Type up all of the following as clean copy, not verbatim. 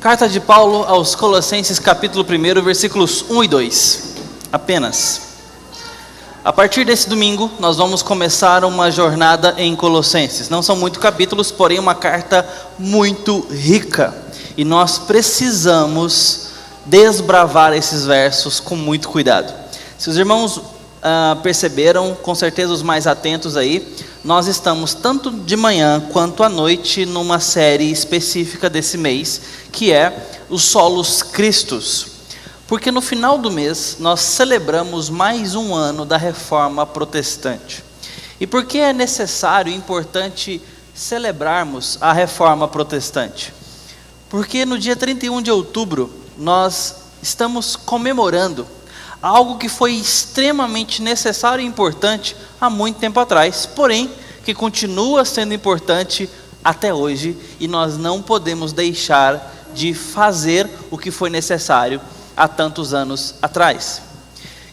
Carta de Paulo aos Colossenses, capítulo 1, versículos 1 e 2. Apenas. A partir desse domingo, nós vamos começar uma jornada em Colossenses. Não são muitos capítulos, porém uma carta muito rica. E nós precisamos desbravar esses versos com muito cuidado. Se os irmãos perceberam, com certeza os mais atentos aí, nós estamos tanto de manhã quanto à noite numa série específica desse mês, que é os Solos Christus. Porque no final do mês nós celebramos mais um ano da Reforma Protestante. E por que é necessário e importante celebrarmos a Reforma Protestante? Porque no dia 31 de outubro nós estamos comemorando algo que foi extremamente necessário e importante há muito tempo atrás, porém que continua sendo importante até hoje, e nós não podemos deixar de fazer o que foi necessário há tantos anos atrás,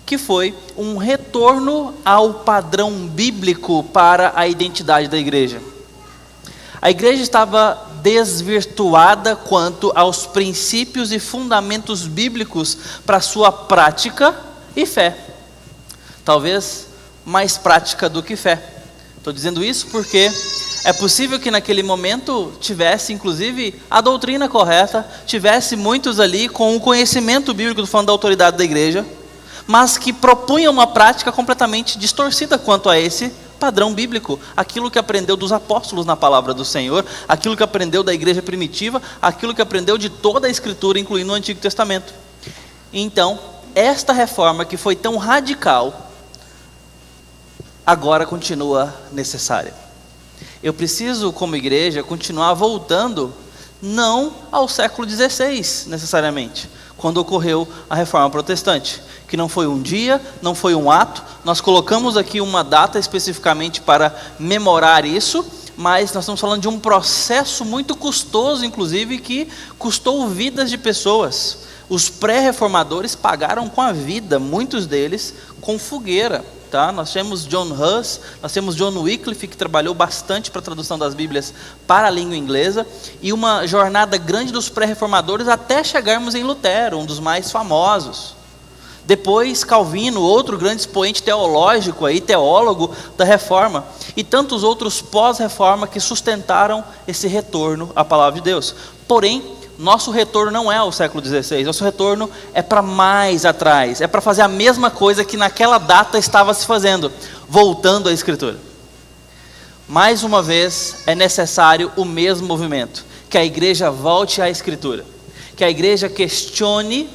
que foi um retorno ao padrão bíblico para a identidade da igreja. A igreja estava desvirtuada quanto aos princípios e fundamentos bíblicos para sua prática e fé. Talvez mais prática do que fé. Estou dizendo isso porque é possível que naquele momento tivesse inclusive a doutrina correta, tivesse muitos ali com o conhecimento bíblico, falando da autoridade da igreja, mas que propunham uma prática completamente distorcida quanto a esse padrão bíblico, aquilo que aprendeu dos apóstolos na palavra do Senhor, aquilo que aprendeu da igreja primitiva, aquilo que aprendeu de toda a escritura, incluindo o Antigo Testamento. Então, esta reforma que foi tão radical, agora continua necessária. Eu preciso, como igreja, continuar voltando, não ao século XVI, necessariamente, quando ocorreu a Reforma Protestante, que não foi um dia, não foi um ato. Nós colocamos aqui uma data especificamente para memorar isso, mas nós estamos falando de um processo muito custoso, inclusive, que custou vidas de pessoas. Os pré-reformadores pagaram com a vida, muitos deles com fogueira. Tá? Nós temos John Huss, nós temos John Wycliffe, que trabalhou bastante para a tradução das Bíblias para a língua inglesa, e uma jornada grande dos pré-reformadores até chegarmos em Lutero, um dos mais famosos. Depois Calvino, outro grande expoente teológico, teólogo da Reforma, e tantos outros pós-reforma que sustentaram esse retorno à palavra de Deus. Porém, nosso retorno não é ao século XVI, nosso retorno é para mais atrás, é para fazer a mesma coisa que naquela data estava se fazendo, voltando à Escritura. Mais uma vez é necessário o mesmo movimento, que a igreja volte à Escritura, que a igreja questione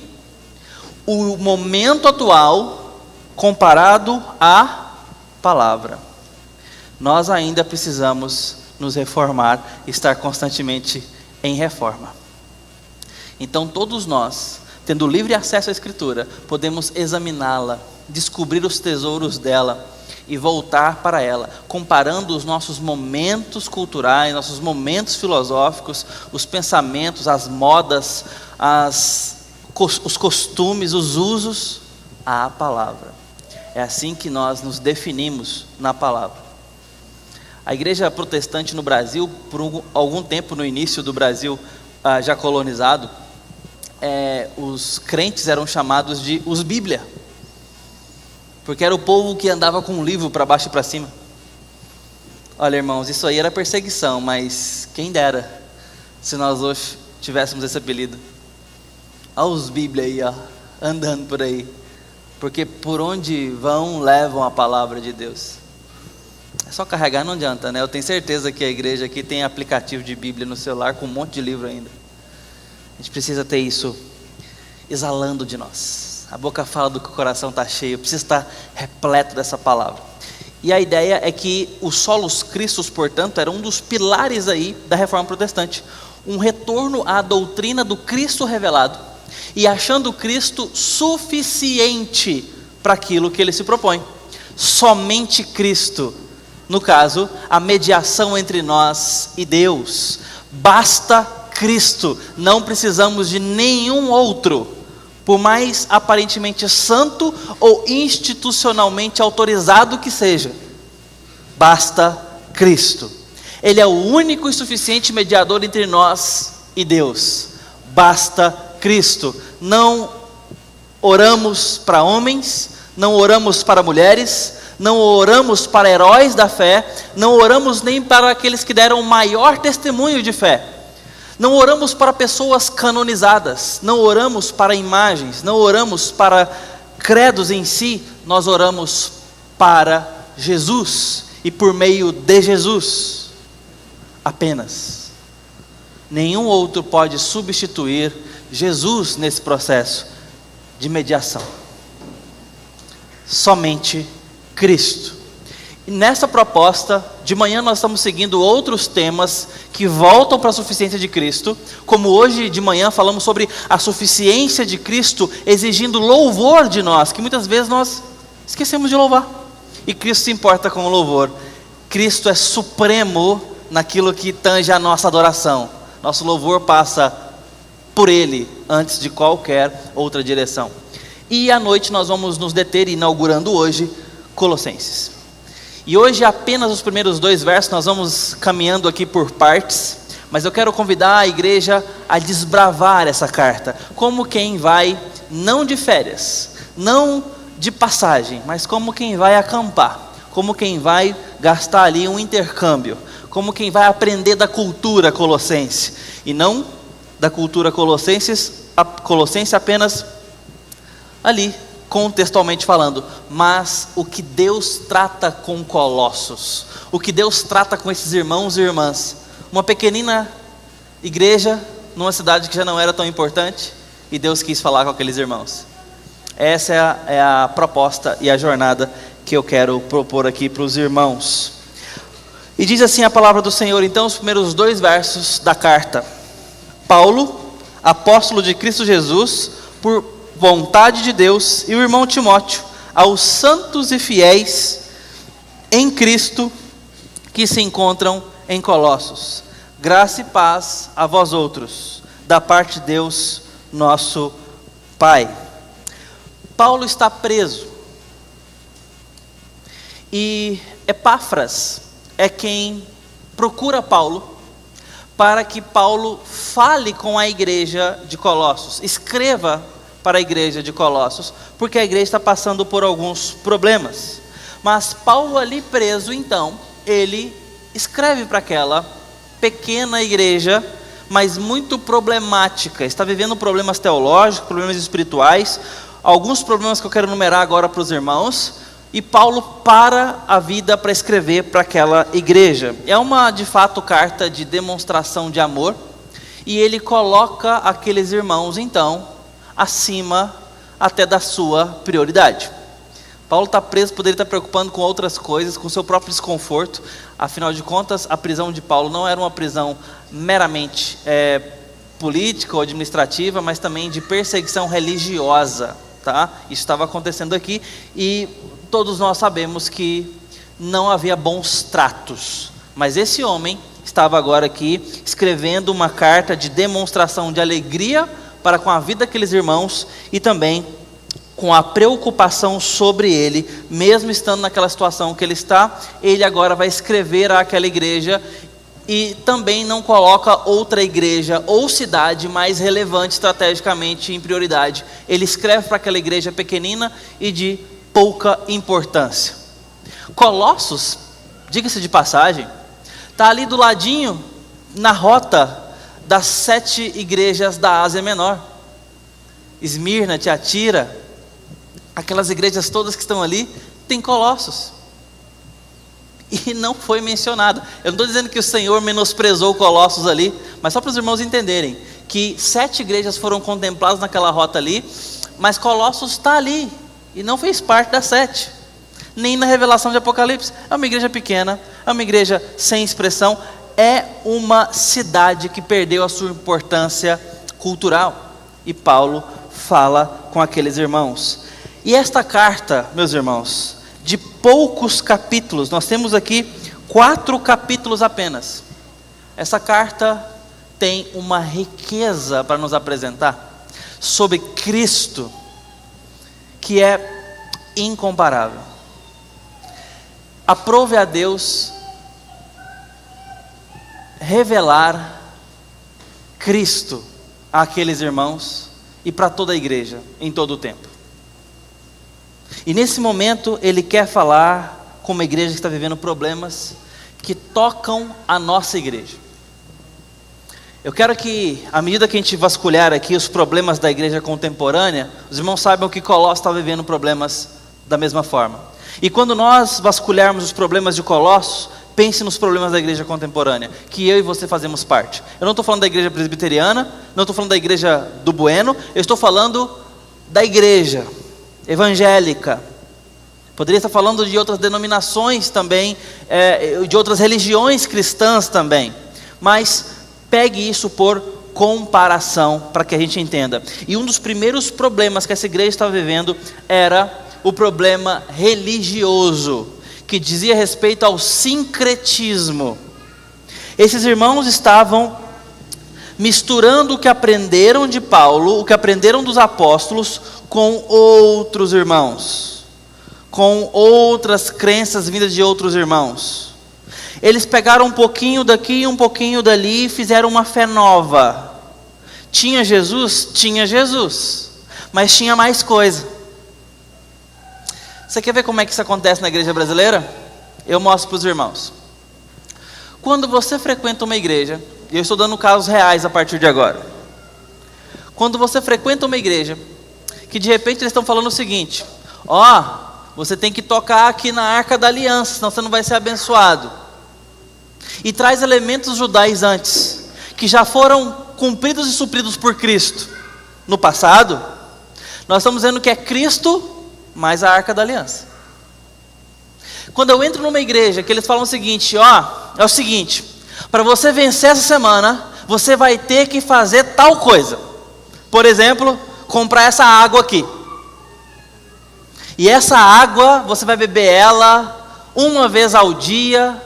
o momento atual comparado à palavra. Nós ainda precisamos nos reformar, estar constantemente em reforma. Então todos nós, tendo livre acesso à Escritura, podemos examiná-la, descobrir os tesouros dela e voltar para ela, comparando os nossos momentos culturais, nossos momentos filosóficos, os pensamentos, as modas, os costumes, os usos, à palavra. É assim que nós nos definimos na palavra. A igreja protestante no Brasil, por algum tempo no início do Brasil já colonizado, os crentes eram chamados de os Bíblia, porque era o povo que andava com um livro para baixo e para cima. Olha, irmãos, isso aí era perseguição, mas quem dera se nós hoje tivéssemos esse apelido. Olha os Bíblia aí, andando por aí, porque por onde vão, levam a palavra de Deus. É só carregar, não adianta, né? Eu tenho certeza que a igreja aqui tem aplicativo de Bíblia no celular, com um monte de livro ainda. A gente precisa ter isso exalando de nós. A boca fala do que o coração está cheio, precisa estar repleto dessa palavra. E a ideia é que os Solos Christus, portanto, era um dos pilares aí da Reforma Protestante. Um retorno à doutrina do Cristo revelado, e achando Cristo suficiente para aquilo que ele se propõe. Somente Cristo, no caso, a mediação entre nós e Deus. Basta Cristo, não precisamos de nenhum outro, por mais aparentemente santo ou institucionalmente autorizado que seja. Basta Cristo. Ele é o único e suficiente mediador entre nós e Deus. basta Cristo. Não oramos para homens, não oramos para mulheres, não oramos para heróis da fé, não oramos nem para aqueles que deram o maior testemunho de fé. Não oramos para pessoas canonizadas, não oramos para imagens, não oramos para credos em si, nós oramos para Jesus e por meio de Jesus apenas. Nenhum outro pode substituir Jesus nesse processo de mediação. Somente Cristo. E nessa proposta, de manhã nós estamos seguindo outros temas que voltam para a suficiência de Cristo, como hoje de manhã falamos sobre a suficiência de Cristo exigindo louvor de nós, que muitas vezes nós esquecemos de louvar, e Cristo se importa com o louvor. Cristo é supremo naquilo que tange a nossa adoração, nosso louvor passa por Ele, antes de qualquer outra direção. E à noite nós vamos nos deter, inaugurando hoje, Colossenses. E hoje apenas os primeiros 2 versos, nós vamos caminhando aqui por partes, mas eu quero convidar a igreja a desbravar essa carta, como quem vai, não de férias, não de passagem, mas como quem vai acampar, como quem vai gastar ali um intercâmbio, como quem vai aprender da cultura colossense, e não da cultura colossense apenas ali, contextualmente falando, mas o que Deus trata com Colossos, o que Deus trata com esses irmãos e irmãs, uma pequenina igreja, numa cidade que já não era tão importante, e Deus quis falar com aqueles irmãos. Essa é a proposta e a jornada que eu quero propor aqui para os irmãos. E diz assim a palavra do Senhor, então, os primeiros 2 versos da carta: Paulo, apóstolo de Cristo Jesus, por vontade de Deus, e o irmão Timóteo, aos santos e fiéis em Cristo que se encontram em Colossos. Graça e paz a vós outros, da parte de Deus, nosso Pai. Paulo está preso, e Epáfras é quem procura Paulo, para que Paulo fale com a igreja de Colossos, escreva para a igreja de Colossos, porque a igreja está passando por alguns problemas. Mas Paulo ali preso, então, ele escreve para aquela pequena igreja, mas muito problemática, está vivendo problemas teológicos, problemas espirituais, alguns problemas que eu quero enumerar agora para os irmãos, e Paulo para a vida para escrever para aquela igreja. É uma, de fato, carta de demonstração de amor, e ele coloca aqueles irmãos, então, acima até da sua prioridade. Paulo está preso, poderia estar preocupando com outras coisas, com seu próprio desconforto. Afinal de contas, a prisão de Paulo não era uma prisão meramente política ou administrativa, mas também de perseguição religiosa, tá? Isso estava acontecendo aqui, e todos nós sabemos que não havia bons tratos, mas esse homem estava agora aqui escrevendo uma carta de demonstração de alegria para com a vida daqueles irmãos, e também com a preocupação sobre ele, mesmo estando naquela situação que ele está, ele agora vai escrever àquela igreja, e também não coloca outra igreja ou cidade mais relevante estrategicamente em prioridade. Ele escreve para aquela igreja pequenina e de pouca importância. Colossos, diga-se de passagem, está ali do ladinho, na rota das 7 igrejas da Ásia Menor. Esmirna, Tiatira, aquelas igrejas todas que estão ali, tem Colossos. E não foi mencionado. Eu não estou dizendo que o Senhor menosprezou Colossos ali, mas só para os irmãos entenderem, que 7 igrejas foram contempladas naquela rota ali, mas Colossos está ali, e não fez parte das 7, nem na revelação de Apocalipse. É uma igreja pequena, é uma igreja sem expressão, é uma cidade que perdeu a sua importância cultural, e Paulo fala com aqueles irmãos. E esta carta, meus irmãos, de poucos capítulos, nós temos aqui 4 capítulos apenas. Essa carta tem uma riqueza para nos apresentar sobre Cristo, que é incomparável. Aprove a Deus revelar Cristo àqueles irmãos e para toda a igreja em todo o tempo. E nesse momento ele quer falar com uma igreja que está vivendo problemas que tocam a nossa igreja. Eu quero que, à medida que a gente vasculhar aqui os problemas da igreja contemporânea, os irmãos saibam que Colossos está vivendo problemas da mesma forma. E quando nós vasculharmos os problemas de Colossos, pense nos problemas da igreja contemporânea, que eu e você fazemos parte. Eu não estou falando da igreja presbiteriana, não estou falando da igreja do Bueno, eu estou falando da igreja evangélica. Poderia estar falando de outras denominações também, de outras religiões cristãs também. Mas pegue isso por comparação para que a gente entenda. E um dos primeiros problemas que essa igreja estava vivendo era o problema religioso, que dizia respeito ao sincretismo. Esses irmãos estavam misturando o que aprenderam de Paulo, o que aprenderam dos apóstolos, com outros irmãos, com outras crenças vindas de outros irmãos. Eles pegaram um pouquinho daqui, um pouquinho dali e fizeram uma fé nova. Tinha Jesus? Tinha Jesus, mas tinha mais coisa. Você quer ver como é que isso acontece na igreja brasileira? Eu mostro para os irmãos. Quando você frequenta uma igreja, e eu estou dando casos reais a partir de agora. Quando você frequenta uma igreja, que de repente eles estão falando o seguinte: você tem que tocar aqui na Arca da Aliança, senão você não vai ser abençoado. E traz elementos judaizantes, que já foram cumpridos e supridos por Cristo no passado. Nós estamos dizendo que é Cristo mais a Arca da Aliança. Quando eu entro numa igreja que eles falam o seguinte: é o seguinte, para você vencer essa semana, você vai ter que fazer tal coisa. Por exemplo, comprar essa água aqui. E essa água, você vai beber ela uma vez ao dia,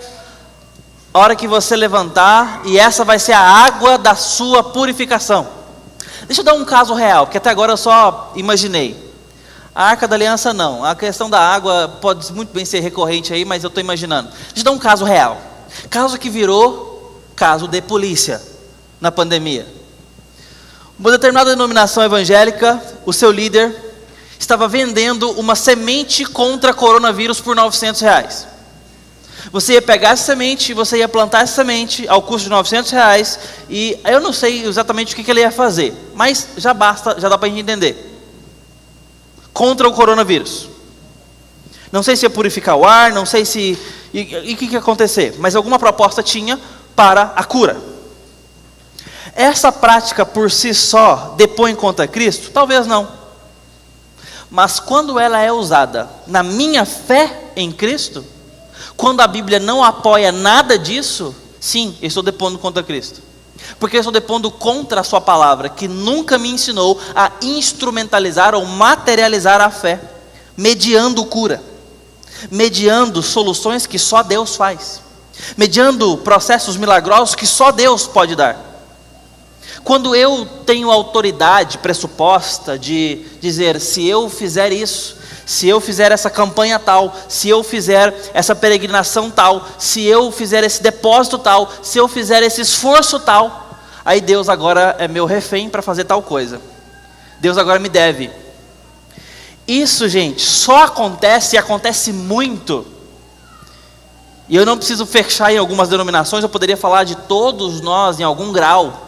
a hora que você levantar, e essa vai ser a água da sua purificação. Deixa eu dar um caso real, porque até agora eu só imaginei. A Arca da Aliança não, a questão da água pode muito bem ser recorrente aí, mas eu estou imaginando. Deixa eu dar um caso real, caso que virou caso de polícia na pandemia. Uma determinada denominação evangélica, o seu líder estava vendendo uma semente contra coronavírus por R$900. Você ia pegar essa semente, você ia plantar essa semente ao custo de R$900, e eu não sei exatamente o que ele ia fazer, mas já basta, já dá para a gente entender. Contra o coronavírus. Não sei se ia purificar o ar, não sei se... E o que ia acontecer? Mas alguma proposta tinha para a cura. Essa prática por si só depõe contra Cristo? Talvez não. Mas quando ela é usada na minha fé em Cristo, quando a Bíblia não apoia nada disso, sim, eu estou depondo contra Cristo. Porque eu estou depondo contra a sua palavra, que nunca me ensinou a instrumentalizar ou materializar a fé, mediando cura, mediando soluções que só Deus faz, mediando processos milagrosos que só Deus pode dar. Quando eu tenho autoridade pressuposta de dizer, se eu fizer isso, se eu fizer essa campanha tal, se eu fizer essa peregrinação tal, se eu fizer esse depósito tal, se eu fizer esse esforço tal, aí Deus agora é meu refém para fazer tal coisa. Deus agora me deve. Isso, gente, só acontece e acontece muito. E eu não preciso fechar em algumas denominações, eu poderia falar de todos nós em algum grau.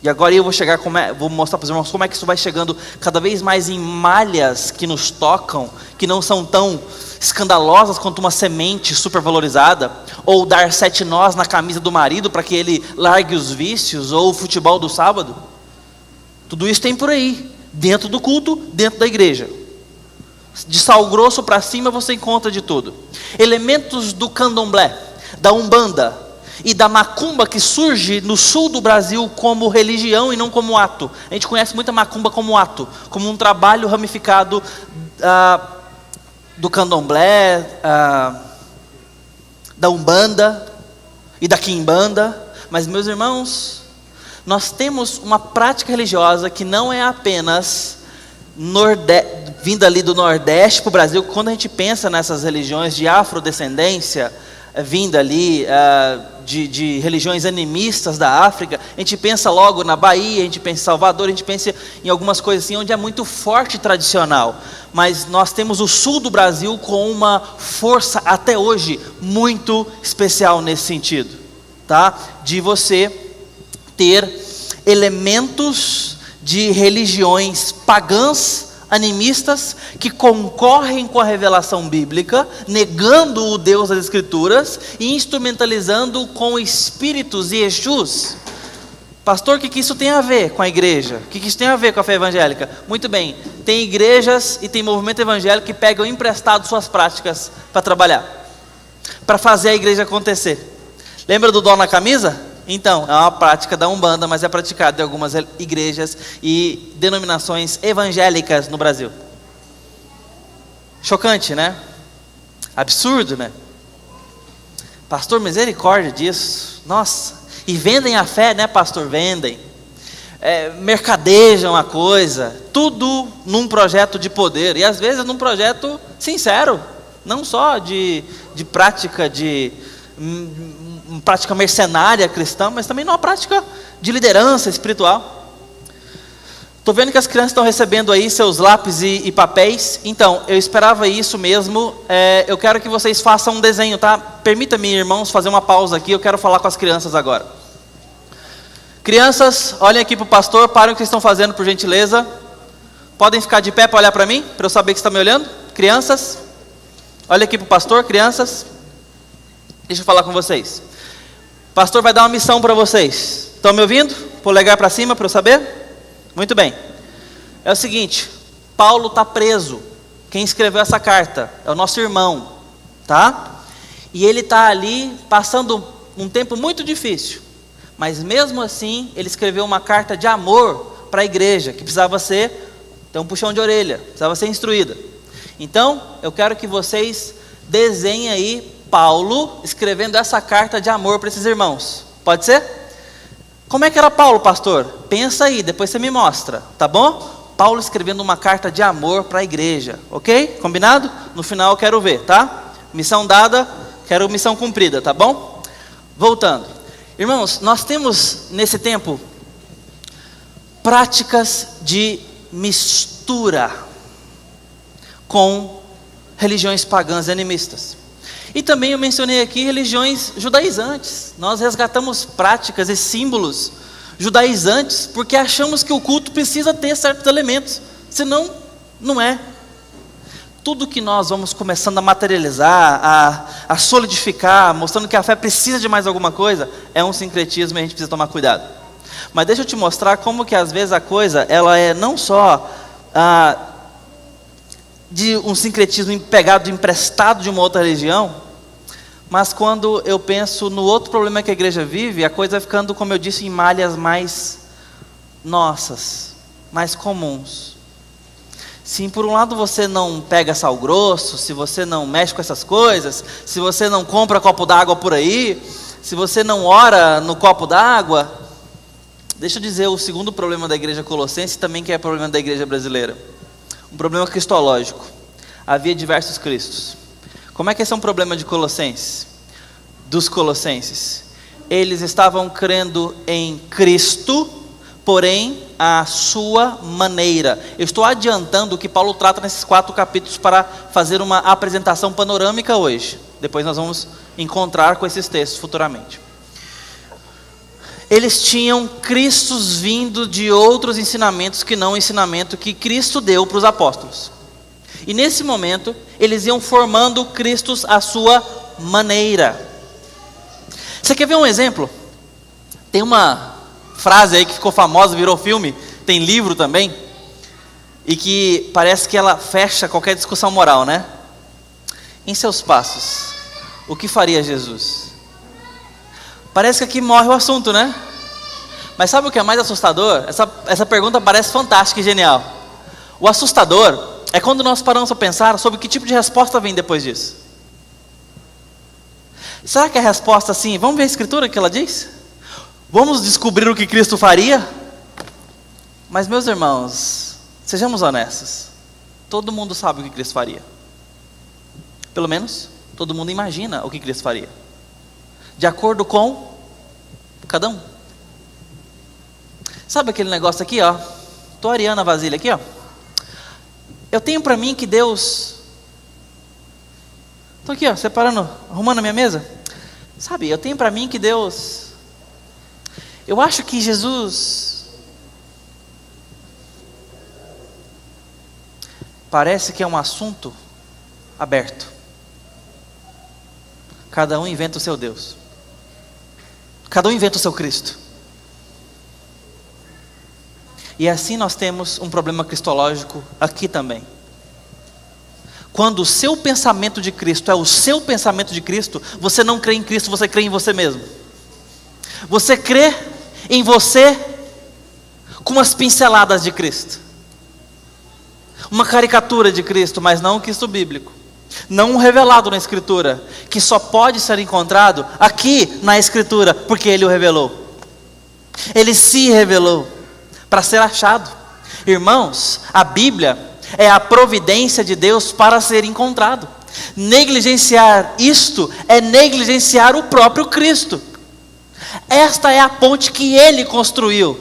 E agora eu vou mostrar para os irmãos como é que isso vai chegando cada vez mais em malhas que nos tocam, que não são tão escandalosas quanto uma semente supervalorizada, ou dar 7 nós na camisa do marido para que ele largue os vícios, ou o futebol do sábado. Tudo isso tem por aí, dentro do culto, dentro da igreja. De Sal Grosso para cima você encontra de tudo. Elementos do candomblé, da umbanda e da macumba, que surge no sul do Brasil como religião e não como ato. A gente conhece muito a macumba como ato, como um trabalho ramificado do candomblé, da umbanda e da quimbanda. Mas, meus irmãos, nós temos uma prática religiosa que não é apenas vinda ali do Nordeste para o Brasil. Quando a gente pensa nessas religiões de afrodescendência, vinda ali de religiões animistas da África, a gente pensa logo na Bahia, a gente pensa em Salvador, a gente pensa em algumas coisas assim, onde é muito forte e tradicional. Mas nós temos o sul do Brasil com uma força até hoje muito especial nesse sentido, tá? De você ter elementos de religiões pagãs, animistas, que concorrem com a revelação bíblica, negando o Deus das Escrituras e instrumentalizando com espíritos e Exus. Pastor, o que isso tem a ver com a igreja? O que isso tem a ver com a fé evangélica? Muito bem, tem igrejas e tem movimento evangélico que pegam emprestado suas práticas para trabalhar, para fazer a igreja acontecer. Lembra do dó na camisa? Então, é uma prática da Umbanda, mas é praticada em algumas igrejas e denominações evangélicas no Brasil. Chocante, né? Absurdo, né? Pastor, misericórdia disso. Nossa, e vendem a fé, né, pastor? Vendem. Mercadejam a coisa. Tudo num projeto de poder. E às vezes num projeto sincero. Não só de prática uma prática mercenária cristã, mas também numa prática de liderança espiritual. Estou vendo que as crianças estão recebendo aí seus lápis e papéis. Então, eu esperava isso mesmo. Eu quero que vocês façam um desenho, tá? Permita-me, irmãos, fazer uma pausa aqui. Eu quero falar com as crianças agora. Crianças, olhem aqui para o pastor. Parem o que vocês estão fazendo, por gentileza. Podem ficar de pé para olhar para mim, para eu saber que estão me olhando. Crianças, olhem aqui para o pastor. Crianças, deixa eu falar com vocês. O pastor vai dar uma missão para vocês. Estão me ouvindo? Polegar para cima para eu saber? Muito bem. É o seguinte, Paulo está preso. Quem escreveu essa carta é o nosso irmão, tá? E ele está ali passando um tempo muito difícil. Mas mesmo assim, ele escreveu uma carta de amor para a igreja, que precisava ter um puxão de orelha, precisava ser instruída. Então, eu quero que vocês desenhem aí Paulo escrevendo essa carta de amor para esses irmãos. Pode ser? Como é que era Paulo, pastor? Pensa aí, depois você me mostra, tá bom? Paulo escrevendo uma carta de amor para a igreja, ok? Combinado? No final eu quero ver, tá? Missão dada, quero missão cumprida, tá bom? Voltando. Irmãos, nós temos nesse tempo práticas de mistura com religiões pagãs e animistas. E também eu mencionei aqui religiões judaizantes. Nós resgatamos práticas e símbolos judaizantes porque achamos que o culto precisa ter certos elementos, senão não é. Tudo que nós vamos começando a materializar, a solidificar, mostrando que a fé precisa de mais alguma coisa, é um sincretismo e a gente precisa tomar cuidado. Mas deixa eu te mostrar como que às vezes a coisa, ela é não só de um sincretismo pegado, emprestado de uma outra religião, mas quando eu penso no outro problema que a igreja vive, a coisa vai ficando, como eu disse, em malhas mais nossas, mais comuns. Se por um lado você não pega sal grosso, se você não mexe com essas coisas, se você não compra copo d'água por aí, se você não ora no copo d'água, deixa eu dizer o segundo problema da igreja colossense, também que é problema da igreja brasileira. Um problema cristológico. Havia diversos cristos. Como é que esse é um problema de Colossenses? Dos colossenses. Eles estavam crendo em Cristo, porém a sua maneira. Eu estou adiantando o que Paulo trata nesses 4 capítulos para fazer uma apresentação panorâmica hoje. Depois nós vamos encontrar com esses textos futuramente. Eles tinham cristos vindo de outros ensinamentos que não o ensinamento que Cristo deu para os apóstolos. E nesse momento, eles iam formando cristos à sua maneira. Você quer ver um exemplo? Tem uma frase aí que ficou famosa, virou filme, tem livro também, e que parece que ela fecha qualquer discussão moral, né? Em seus passos, o que faria Jesus? Parece que aqui morre o assunto, né? Mas sabe o que é mais assustador? Essa pergunta parece fantástica e genial. O assustador é quando nós paramos para pensar sobre que tipo de resposta vem depois disso. Será que a resposta assim, vamos ver a escritura que ela diz? Vamos descobrir o que Cristo faria? Mas meus irmãos, sejamos honestos. Todo mundo sabe o que Cristo faria. Pelo menos Todo mundo imagina o que Cristo faria, de acordo com cada um. Sabe aquele negócio aqui, ó? Tô areando a vasilha aqui, ó. Eu tenho para mim que Deus... Tô aqui, ó, separando, arrumando a minha mesa. Sabe, eu tenho para mim que Deus... Eu acho que Jesus... Parece que é um assunto aberto. Cada um inventa o seu Deus. Cada um inventa o seu Cristo. E assim nós temos um problema cristológico aqui também. Quando o seu pensamento de Cristo é o seu pensamento de Cristo, você não crê em Cristo, você crê em você mesmo. Você crê em você com umas pinceladas de Cristo. Uma caricatura de Cristo, mas não um Cristo bíblico. Não um revelado na Escritura, que só pode ser encontrado aqui na Escritura, porque Ele o revelou. Ele se revelou para ser achado. Irmãos, a Bíblia é a providência de Deus para ser encontrado. Negligenciar isto é negligenciar o próprio Cristo. Esta é a ponte que Ele construiu.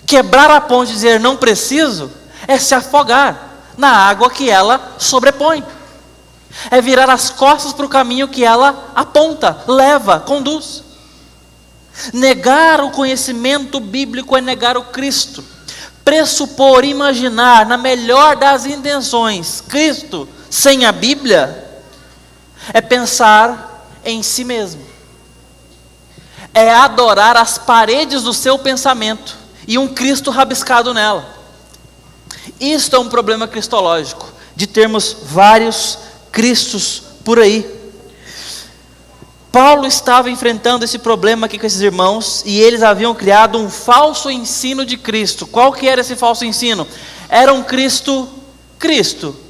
Quebrar a ponte e dizer não preciso é se afogar na água que ela sobrepõe. É virar as costas para o caminho que ela aponta, leva, conduz. Negar o conhecimento bíblico é negar o Cristo. Pressupor, imaginar, na melhor das intenções, Cristo sem a Bíblia, é pensar em si mesmo. É adorar as paredes do seu pensamento e um Cristo rabiscado nela. Isto é um problema cristológico, de termos vários Cristos por aí. Paulo estava enfrentando esse problema aqui com esses irmãos, e eles haviam criado um falso ensino de Cristo. Qual que era esse falso ensino? Era um Cristo,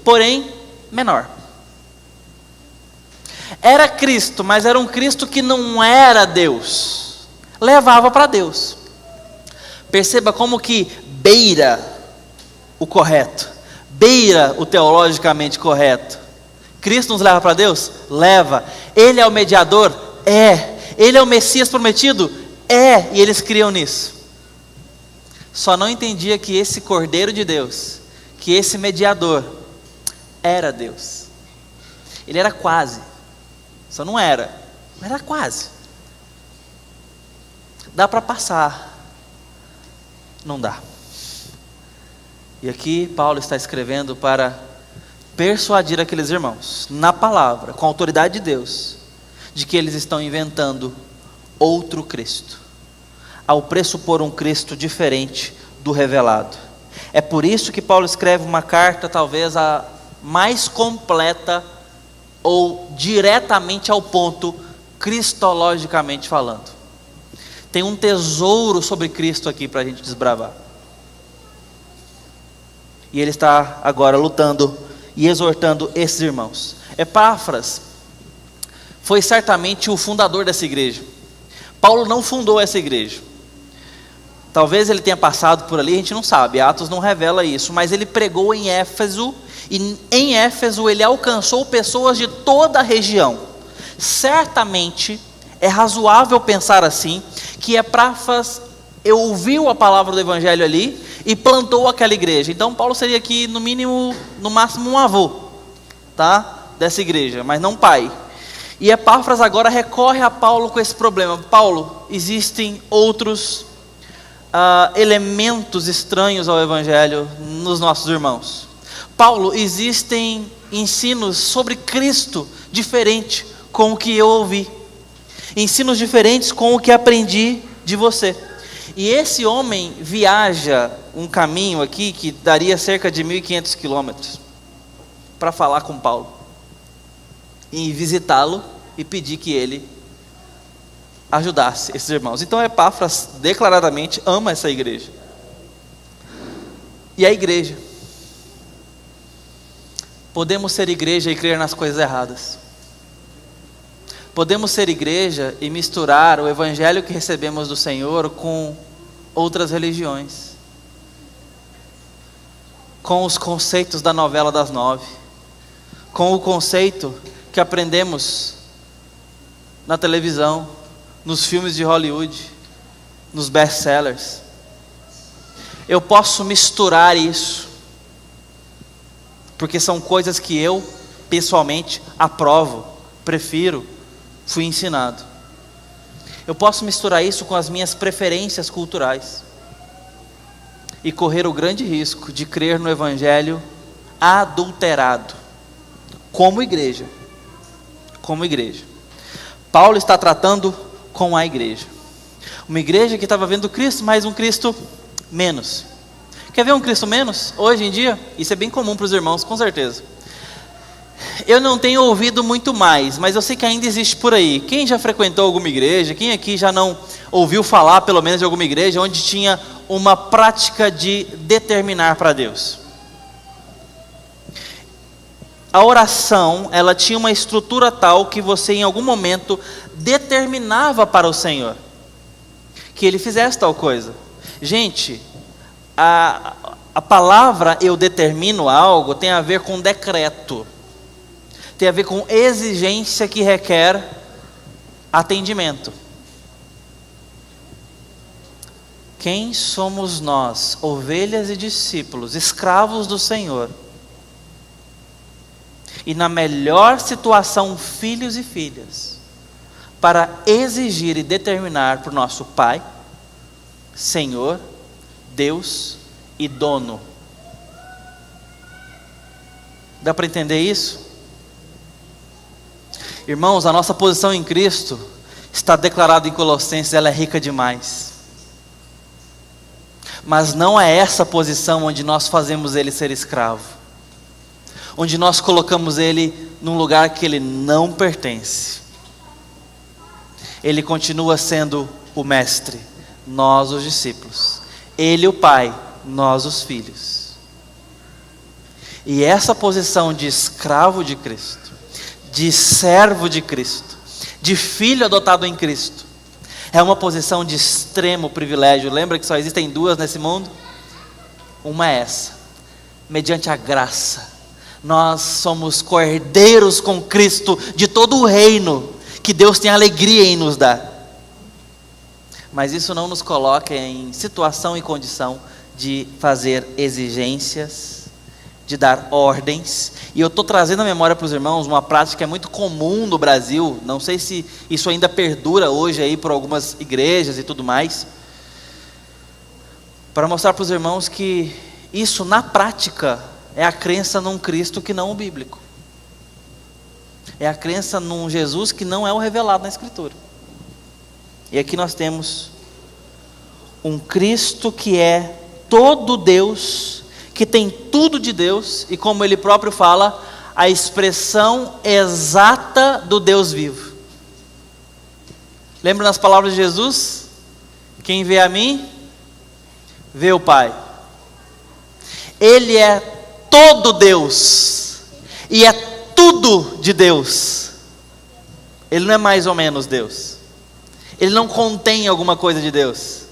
porém menor. Era Cristo, mas era um Cristo que não era Deus. Levava para Deus. Perceba como que beira o correto, beira o teologicamente correto. Cristo nos leva para Deus? Leva. Ele é o mediador? É. Ele é o Messias prometido? É. E eles criam nisso. Só não entendia que esse Cordeiro de Deus, que esse mediador, era Deus. Ele era quase. Só não era. Era quase. Dá para passar. Não dá. E aqui Paulo está escrevendo para persuadir aqueles irmãos, na palavra, com a autoridade de Deus, de que eles estão inventando outro Cristo, ao pressupor um Cristo diferente do revelado. É por isso que Paulo escreve uma carta, talvez a mais completa, ou diretamente ao ponto, cristologicamente falando. Tem um tesouro sobre Cristo aqui para a gente desbravar. E ele está agora lutando e exortando esses irmãos. Epáfras foi certamente o fundador dessa igreja. Paulo não fundou essa igreja. Talvez ele tenha passado por ali, a gente não sabe, Atos não revela isso, mas ele pregou em Éfeso, e em Éfeso ele alcançou pessoas de toda a região. Certamente é razoável pensar assim, que Epáfras ouviu a palavra do evangelho ali e plantou aquela igreja. Então Paulo seria aqui no mínimo, no máximo um avô, tá? Dessa igreja, mas não pai. E Epáfras agora recorre a Paulo com esse problema. Paulo, existem outros elementos estranhos ao evangelho nos nossos irmãos. Paulo, existem ensinos sobre Cristo diferentes com o que eu ouvi, ensinos diferentes com o que aprendi de você. E esse homem viaja um caminho aqui que daria cerca de 1.500 quilômetros para falar com Paulo e visitá-lo e pedir que ele ajudasse esses irmãos. Então Epáfras declaradamente ama essa igreja. E a igreja, podemos ser igreja e crer nas coisas erradas. Podemos ser igreja e misturar o evangelho que recebemos do Senhor com outras religiões, com os conceitos da novela das 9, com o conceito que aprendemos na televisão, nos filmes de Hollywood, nos best-sellers. Eu posso misturar isso, porque são coisas que eu, pessoalmente, aprovo, prefiro, fui ensinado. Eu posso misturar isso com as minhas preferências culturais e correr o grande risco de crer no Evangelho adulterado, como igreja. Como igreja. Paulo está tratando com a igreja. Uma igreja que estava vendo Cristo, mas um Cristo menos. Quer ver um Cristo menos? Hoje em dia, isso é bem comum para os irmãos, com certeza. Eu não tenho ouvido muito mais, mas eu sei que ainda existe por aí. Quem já frequentou alguma igreja? Quem aqui já não ouviu falar, pelo menos, de alguma igreja onde tinha uma prática de determinar para Deus? A oração, ela tinha uma estrutura tal que você em algum momento determinava para o Senhor que Ele fizesse tal coisa. Gente, a palavra eu determino algo tem a ver com decreto, tem a ver com exigência que requer atendimento. Quem somos nós, ovelhas e discípulos, escravos do Senhor, e na melhor situação, filhos e filhas, para exigir e determinar para o nosso Pai, Senhor, Deus e dono? Dá para entender isso? Irmãos, a nossa posição em Cristo está declarada em Colossenses, ela é rica demais. Mas não é essa posição onde nós fazemos Ele ser escravo, onde nós colocamos Ele num lugar que Ele não pertence. Ele continua sendo o mestre, nós os discípulos. Ele o Pai, nós os filhos. E essa posição de escravo de Cristo, de servo de Cristo, de filho adotado em Cristo, é uma posição de extremo privilégio. Lembra que só existem duas nesse mundo? Uma é essa, mediante a graça. Nós somos cordeiros com Cristo de todo o reino que Deus tem alegria em nos dar. Mas isso não nos coloca em situação e condição de fazer exigências, de dar ordens. E eu estou trazendo à memória para os irmãos uma prática que é muito comum no Brasil. Não sei se isso ainda perdura hoje aí por algumas igrejas e tudo mais, para mostrar para os irmãos que isso na prática é a crença num Cristo que não é o bíblico. É a crença num Jesus que não é o revelado na Escritura. E aqui nós temos um Cristo que é todo Deus, que tem tudo de Deus, e como Ele próprio fala, a expressão exata do Deus vivo. Lembra nas palavras de Jesus? Quem vê a mim, vê o Pai. Ele é todo Deus, e é tudo de Deus. Ele não é mais ou menos Deus. Ele não contém alguma coisa de Deus.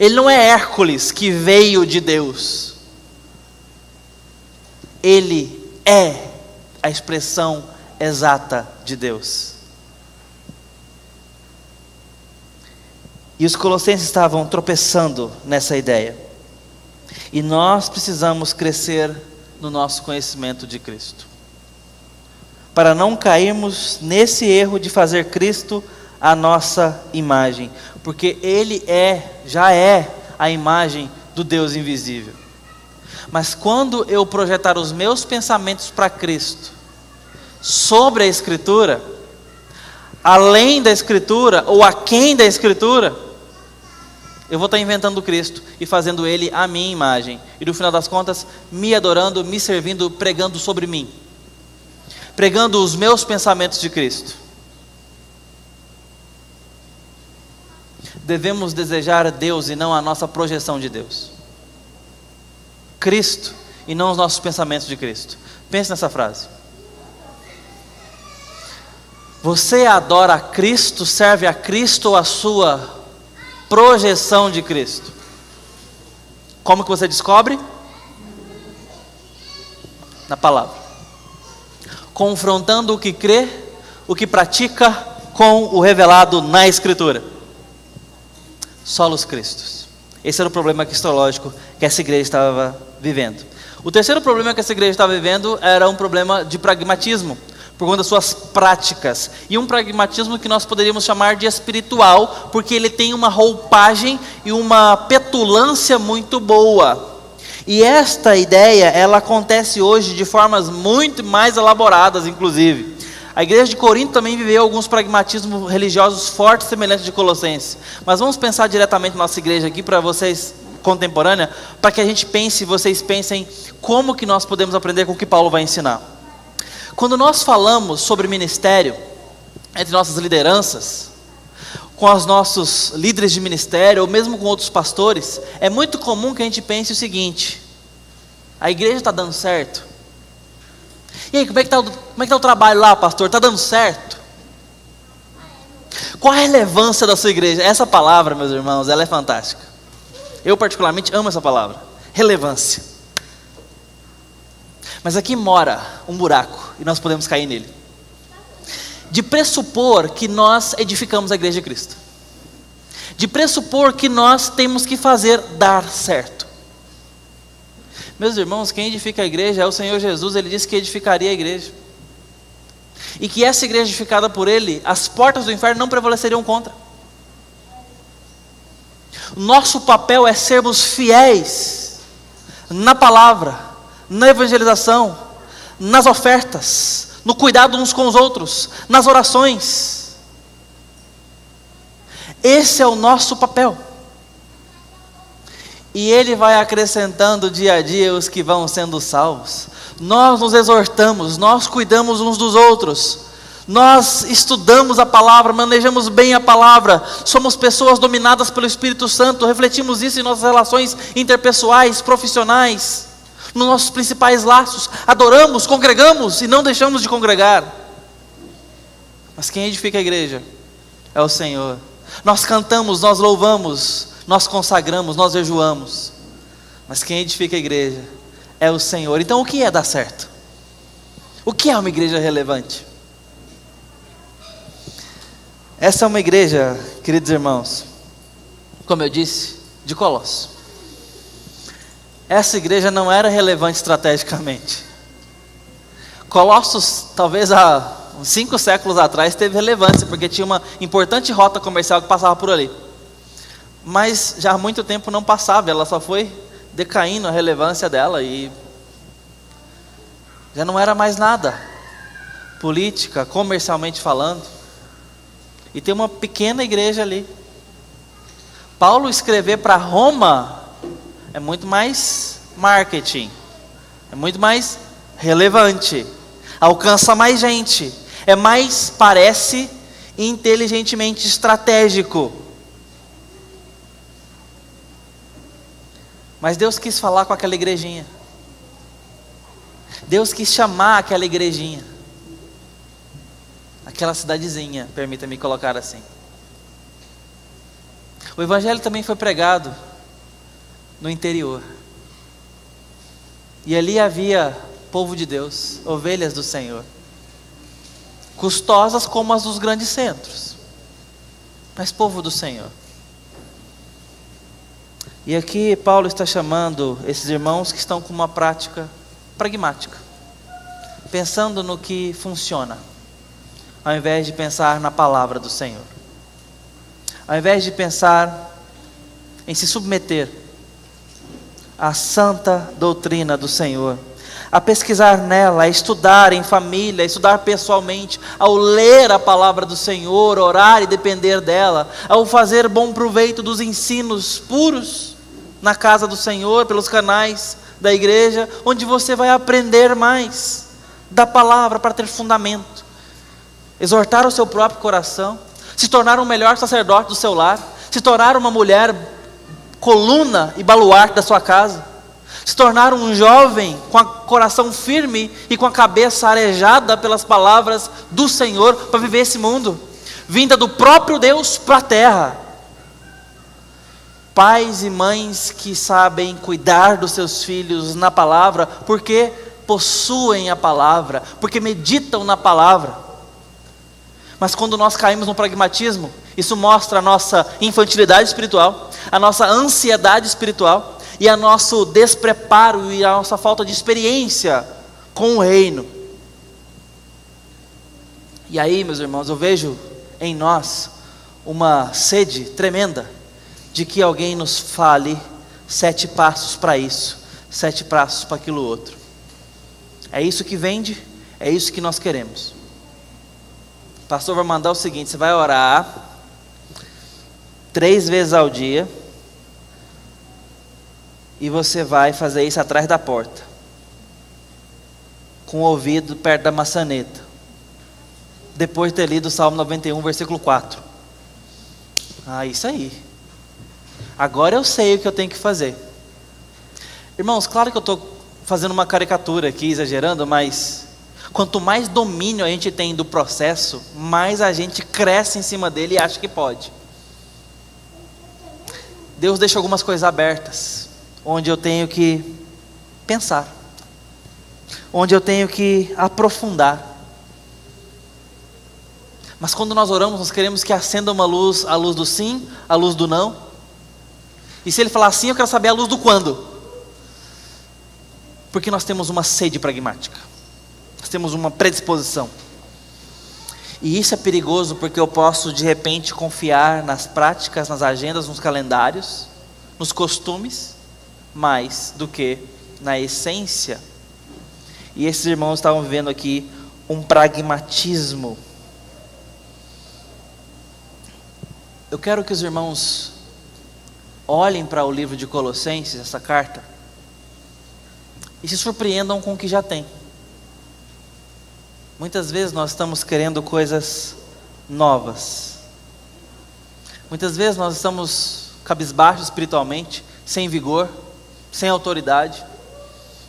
Ele não é Hércules que veio de Deus. Ele é a expressão exata de Deus. E os colossenses estavam tropeçando nessa ideia. E nós precisamos crescer no nosso conhecimento de Cristo, para não cairmos nesse erro de fazer Cristo a nossa imagem, porque Ele já é a imagem do Deus invisível. Mas quando eu projetar os meus pensamentos para Cristo, sobre a Escritura, além da Escritura, ou aquém da Escritura, eu vou estar inventando Cristo e fazendo Ele a minha imagem, e no final das contas, me adorando, me servindo, pregando sobre mim, pregando os meus pensamentos de Cristo. Devemos desejar Deus e não a nossa projeção de Deus. Cristo e não os nossos pensamentos de Cristo. Pense nessa frase. Você adora a Cristo, serve a Cristo ou a sua projeção de Cristo? Como que você descobre? Na palavra. Confrontando o que crê o que pratica com o revelado na Escritura. Solos Cristos. Esse era o problema cristológico que essa igreja estava vivendo. O terceiro problema que essa igreja estava vivendo era um problema de pragmatismo, por conta das suas práticas. E um pragmatismo que nós poderíamos chamar de espiritual, porque ele tem uma roupagem e uma petulância muito boa. E esta ideia, ela acontece hoje de formas muito mais elaboradas, inclusive. A igreja de Corinto também viveu alguns pragmatismos religiosos fortes, semelhantes de Colossenses. Mas vamos pensar diretamente na nossa igreja aqui, para vocês, contemporânea, para que a gente pense, vocês pensem, como que nós podemos aprender com o que Paulo vai ensinar. Quando nós falamos sobre ministério, entre nossas lideranças, com os nossos líderes de ministério, ou mesmo com outros pastores, é muito comum que a gente pense o seguinte: a igreja está dando certo? E aí, como é que está o trabalho lá, pastor? Está dando certo? Qual a relevância da sua igreja? Essa palavra, meus irmãos, ela é fantástica. Eu particularmente amo essa palavra, relevância. Mas aqui mora um buraco, e nós podemos cair nele, de pressupor que nós edificamos a igreja de Cristo, de pressupor que nós temos que fazer dar certo. Meus irmãos, quem edifica a igreja é o Senhor Jesus. Ele disse que edificaria a igreja, e que essa igreja edificada por Ele, as portas do inferno não prevaleceriam contra. Nosso papel é sermos fiéis na palavra, na evangelização, nas ofertas, no cuidado uns com os outros, nas orações. Esse é o nosso papel. E Ele vai acrescentando dia a dia os que vão sendo salvos. Nós nos exortamos, nós cuidamos uns dos outros, nós estudamos a palavra, manejamos bem a palavra, somos pessoas dominadas pelo Espírito Santo, refletimos isso em nossas relações interpessoais, profissionais, nos nossos principais laços, adoramos, congregamos e não deixamos de congregar. Mas quem edifica a igreja é o Senhor. Nós cantamos, nós louvamos, nós consagramos, nós jejuamos, mas quem edifica a igreja é o Senhor. Então o que é dar certo? O que é uma igreja relevante? Essa é uma igreja, queridos irmãos, como eu disse, de Colossos. Essa igreja não era relevante estrategicamente. Colossos, talvez há 5 séculos atrás, teve relevância, porque tinha uma importante rota comercial que passava por ali. Mas já há muito tempo não passava, ela só foi decaindo a relevância dela e já não era mais nada, política, comercialmente falando. E tem uma pequena igreja ali. Paulo escrever para Roma é muito mais marketing, é muito mais relevante, alcança mais gente, é mais, parece, inteligentemente estratégico. Mas Deus quis falar com aquela igrejinha, Deus quis chamar aquela igrejinha, aquela cidadezinha, permita-me colocar assim. O evangelho também foi pregado no interior, e ali havia povo de Deus, ovelhas do Senhor, custosas como as dos grandes centros, mas povo do Senhor. E aqui Paulo está chamando esses irmãos que estão com uma prática pragmática, pensando no que funciona, ao invés de pensar na palavra do Senhor, ao invés de pensar em se submeter à santa doutrina do Senhor, a pesquisar nela, a estudar em família, a estudar pessoalmente, ao ler a palavra do Senhor, orar e depender dela, ao fazer bom proveito dos ensinos puros na casa do Senhor, pelos canais da igreja, onde você vai aprender mais da palavra para ter fundamento, exortar o seu próprio coração, se tornar um melhor sacerdote do seu lar, se tornar uma mulher coluna e baluarte da sua casa, se tornar um jovem com o coração firme e com a cabeça arejada pelas palavras do Senhor para viver esse mundo, vinda do próprio Deus para a terra. Pais e mães que sabem cuidar dos seus filhos na palavra, porque possuem a palavra, porque meditam na palavra. Mas quando nós caímos no pragmatismo, isso mostra a nossa infantilidade espiritual, a nossa ansiedade espiritual e o nosso despreparo e a nossa falta de experiência com o reino. E aí, meus irmãos, eu vejo em nós uma sede tremenda de que alguém nos fale 7 passos para isso, 7 passos para aquilo outro. É isso que vende, é isso que nós queremos. O pastor vai mandar o seguinte: você vai orar 3 vezes ao dia e você vai fazer isso atrás da porta, com o ouvido perto da maçaneta, depois de ter lido o Salmo 91, versículo 4. Isso aí. Agora eu sei o que eu tenho que fazer. Irmãos, claro que eu estou fazendo uma caricatura aqui, exagerando, mas quanto mais domínio a gente tem do processo, mais a gente cresce em cima dele e acha que pode. Deus deixa algumas coisas abertas, onde eu tenho que pensar, onde eu tenho que aprofundar. Mas quando nós oramos, nós queremos que acenda uma luz, a luz do sim, a luz do não. E se ele falar sim, eu quero saber a luz do quando. Porque nós temos uma sede pragmática, nós temos uma predisposição. E isso é perigoso, porque eu posso de repente confiar nas práticas, nas agendas, nos calendários, nos costumes, mais do que na essência. E esses irmãos estavam vivendo aqui um pragmatismo. Eu quero que os irmãos olhem para o livro de Colossenses, essa carta, e se surpreendam com o que já tem. Muitas vezes nós estamos querendo coisas novas. Muitas vezes nós estamos cabisbaixos espiritualmente, sem vigor, sem autoridade,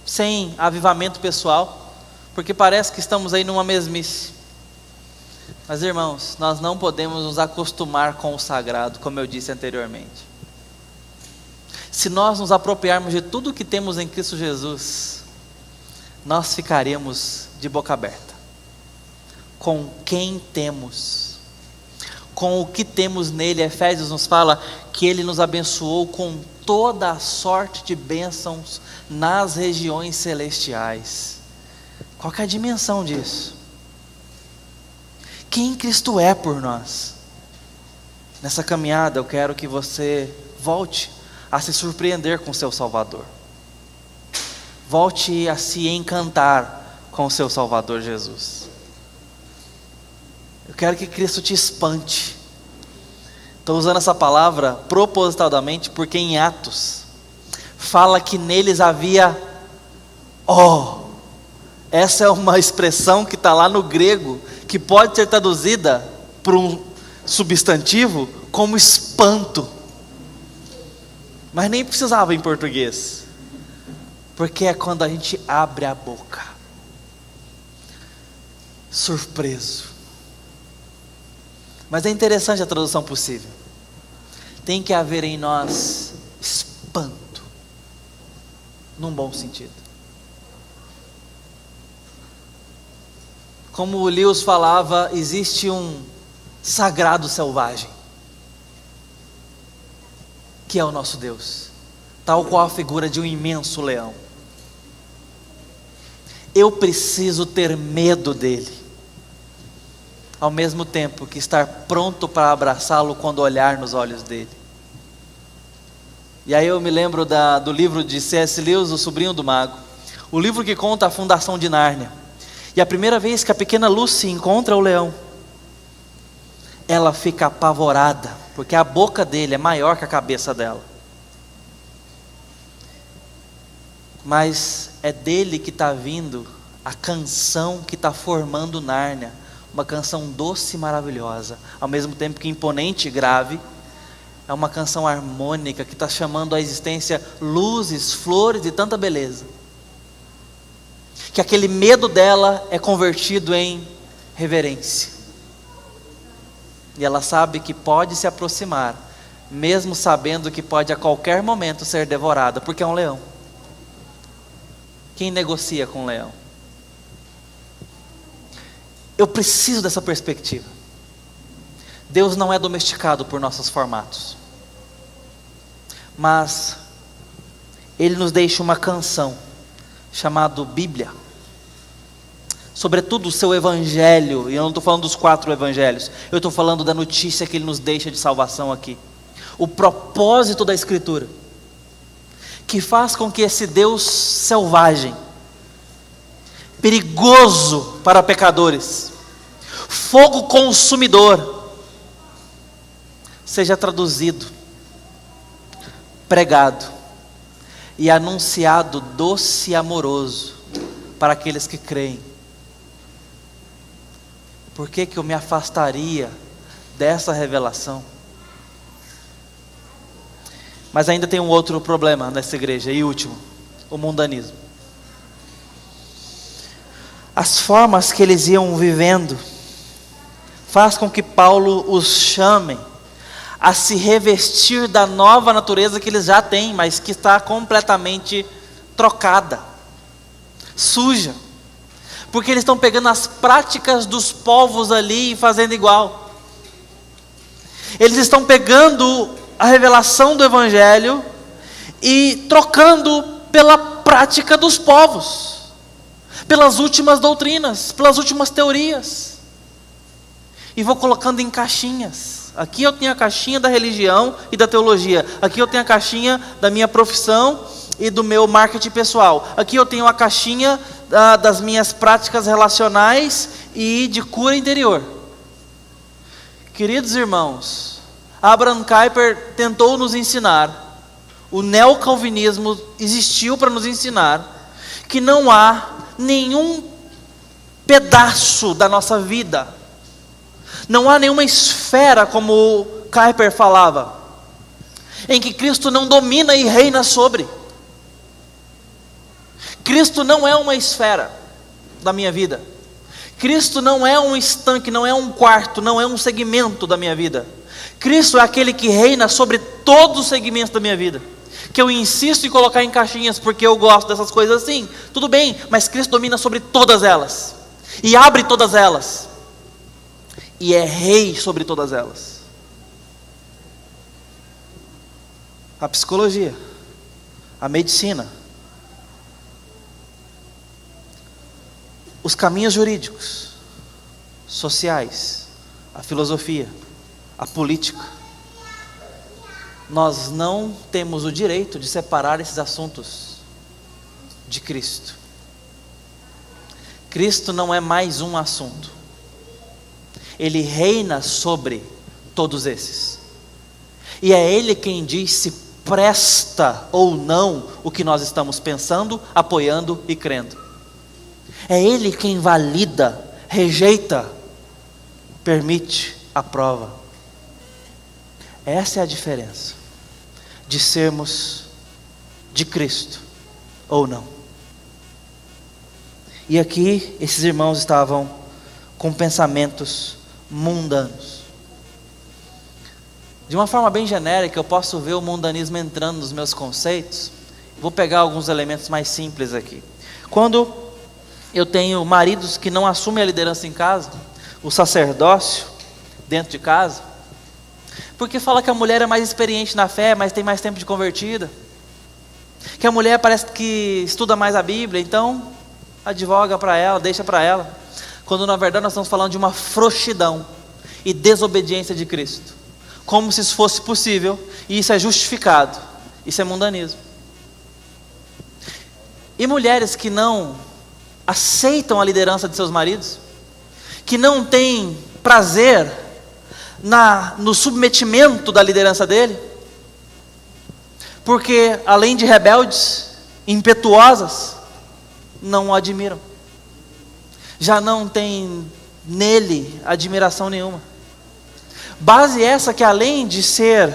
sem avivamento pessoal, porque parece que estamos aí numa mesmice. Mas irmãos, nós não podemos nos acostumar com o sagrado, como eu disse anteriormente. Se nós nos apropriarmos de tudo que temos em Cristo Jesus, nós ficaremos de boca aberta. Com quem temos, com o que temos nele. Efésios nos fala que ele nos abençoou com toda a sorte de bênçãos nas regiões celestiais. Qual que é a dimensão disso? Quem Cristo é por nós. Nessa caminhada eu quero que você volte a se surpreender com o seu Salvador. Volte a se encantar com o seu Salvador Jesus. Eu quero que Cristo te espante. Estou usando essa palavra propositadamente porque em Atos fala que neles havia essa é uma expressão que está lá no grego, que pode ser traduzida por um substantivo como espanto, mas nem precisava em português, porque é quando a gente abre a boca, surpreso. Mas é interessante a tradução possível. Tem que haver em nós espanto, num bom sentido. Como o Lewis falava, existe um sagrado selvagem, que é o nosso Deus, tal qual a figura de um imenso leão. Eu preciso ter medo dele, ao mesmo tempo que estar pronto para abraçá-lo quando olhar nos olhos dele. E aí eu me lembro do livro de C.S. Lewis, O Sobrinho do Mago, o livro que conta a fundação de Nárnia. E a primeira vez que a pequena Lucy encontra o leão, ela fica apavorada, porque a boca dele é maior que a cabeça dela. Mas é dele que está vindo a canção que está formando Nárnia, uma canção doce e maravilhosa, ao mesmo tempo que imponente e grave. É uma canção harmônica que está chamando à existência luzes, flores e tanta beleza, que aquele medo dela é convertido em reverência. E ela sabe que pode se aproximar, mesmo sabendo que pode a qualquer momento ser devorada, porque é um leão. Quem negocia com um leão? Eu preciso dessa perspectiva. Deus não é domesticado por nossos formatos, mas Ele nos deixa uma canção chamada Bíblia, sobretudo o seu evangelho. E eu não estou falando dos 4 evangelhos, eu estou falando da notícia que Ele nos deixa de salvação aqui, o propósito da Escritura, que faz com que esse Deus selvagem, perigoso para pecadores, fogo consumidor, seja traduzido, pregado e anunciado doce e amoroso para aqueles que creem. Por que eu me afastaria dessa revelação? Mas ainda tem um outro problema nessa igreja, e último: o mundanismo. As formas que eles iam vivendo faz com que Paulo os chame a se revestir da nova natureza que eles já têm, mas que está completamente trocada, suja, porque eles estão pegando as práticas dos povos ali e fazendo igual. Eles estão pegando a revelação do Evangelho e trocando pela prática dos povos, pelas últimas doutrinas, pelas últimas teorias, e vou colocando em caixinhas. Aqui eu tenho a caixinha da religião e da teologia, aqui eu tenho a caixinha da minha profissão e do meu marketing pessoal, aqui eu tenho a caixinha das minhas práticas relacionais e de cura interior. Queridos irmãos, Abraham Kuyper tentou nos ensinar, o neocalvinismo existiu para nos ensinar, que não há nenhum pedaço da nossa vida, não há nenhuma esfera, como Kuyper falava, em que Cristo não domina e reina sobre. Cristo não é uma esfera da minha vida. Cristo não é um estanque, não é um quarto, não é um segmento da minha vida. Cristo é aquele que reina sobre todos os segmentos da minha vida, que eu insisto em colocar em caixinhas porque eu gosto dessas coisas assim. Tudo bem, mas Cristo domina sobre todas elas, e abre todas elas, e é rei sobre todas elas. A psicologia, a medicina, os caminhos jurídicos, sociais, a filosofia, a política, nós não temos o direito de separar esses assuntos de Cristo. Cristo não é mais um assunto. Ele reina sobre todos esses. E é Ele quem diz se presta ou não o que nós estamos pensando, apoiando e crendo. É Ele quem valida, rejeita, permite, aprova. Essa é a diferença de sermos de Cristo ou não. E aqui esses irmãos estavam com pensamentos mundanos. De uma forma bem genérica, eu posso ver o mundanismo entrando nos meus conceitos. Vou pegar alguns elementos mais simples aqui. Quando eu tenho maridos que não assumem a liderança em casa, o sacerdócio dentro de casa, porque fala que a mulher é mais experiente na fé, mas tem mais tempo de convertida, que a mulher parece que estuda mais a Bíblia, então advoga para ela, deixa para ela, quando na verdade nós estamos falando de uma frouxidão e desobediência de Cristo, como se isso fosse possível, e isso é justificado. Isso é mundanismo. E mulheres que não aceitam a liderança de seus maridos, que não têm prazer no submetimento da liderança dele, porque além de rebeldes, impetuosas, não o admiram, já não tem nele admiração nenhuma. Base essa que, além de ser